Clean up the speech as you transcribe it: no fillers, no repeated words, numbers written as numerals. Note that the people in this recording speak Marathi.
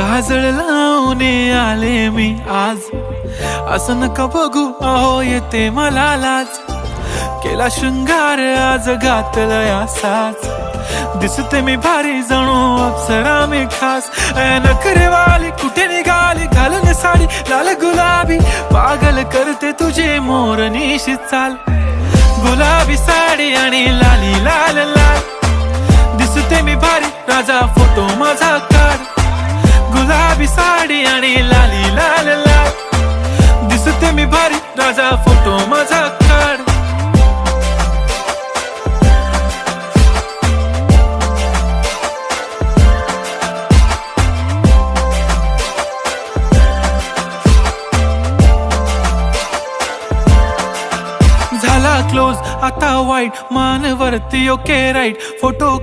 काजळ लावून आले मी आज, असं नका बघू अहो येते मला लाज. केला शृंगार आज घातला असाच, दिसते मी भारी जणू अप्सरा मी खास. नखरेवाली कुठे निघाली घालून साडी लाल गुलाबी, पागल करते तुझे मोरनीशी चाल. गुलाबी साडी आणि लाली लाल लाल, दिसते मी भारी राजा फोटो माझा काढ. गुलाबी साडी आणि लाली लाल लाल, दिसते मी भारी राजा फोटो माझा काढ. झाला क्लोज आता वाईट, मान वरती ओके राईट, फोटो